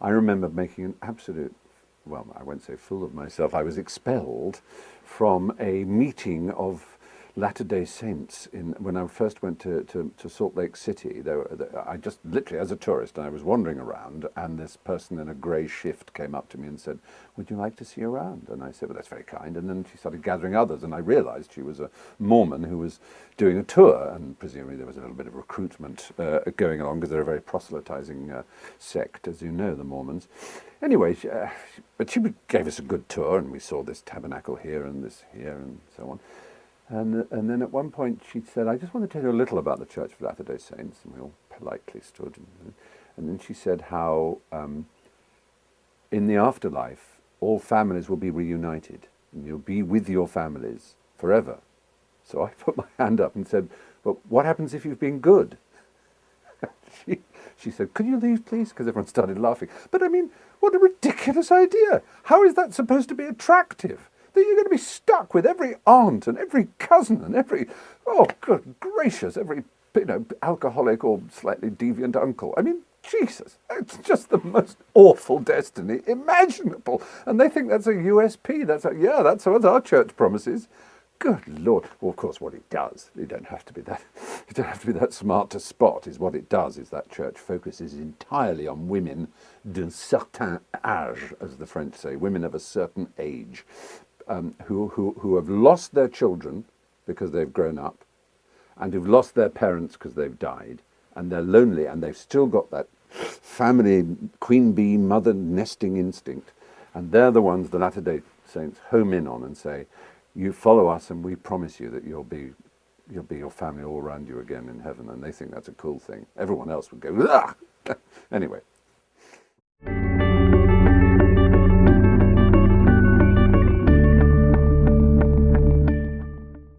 I remember making an absolute, well, I won't say fool of myself. I was expelled from a meeting of Latter-day Saints when I first went to Salt Lake City. I just literally, as a tourist, I was wandering around, and this person in a grey shift came up to me and said, "Would you like to see around?" And I said, "Well, that's very kind." And then she started gathering others, and I realized she was a Mormon who was doing a tour, and presumably there was a little bit of recruitment going along, because they're a very proselytizing sect, as you know, the Mormons. Anyway, but she gave us a good tour, and we saw this tabernacle here and this here and so on. And then at one point she said, "I just want to tell you a little about the Church of Latter-day Saints." And we all politely stood. And then she said how in the afterlife, all families will be reunited, and you'll be with your families forever. So I put my hand up and said, "But what happens if you've been good?" She said, "Could you leave, please?" Because everyone started laughing. But I mean, what a ridiculous idea. How is that supposed to be attractive? That you're going to be stuck with every aunt and every cousin and every, oh, good gracious, every, alcoholic or slightly deviant uncle. I mean, Jesus, it's just the most awful destiny imaginable. And they think that's a USP. That's what our church promises. Good Lord. Well, of course, what it does, you don't have to be that smart to spot, is what it does is that church focuses entirely on women d'un certain âge, as the French say, women of a certain age, who have lost their children because they've grown up, and who've lost their parents because they've died, and they're lonely, and they've still got that family queen bee mother nesting instinct, and they're the ones the Latter-day Saints home in on and say, "You follow us, and we promise you that you'll be your family all around you again in heaven." And they think that's a cool thing. Everyone else would go, "Ugh!" Anyway.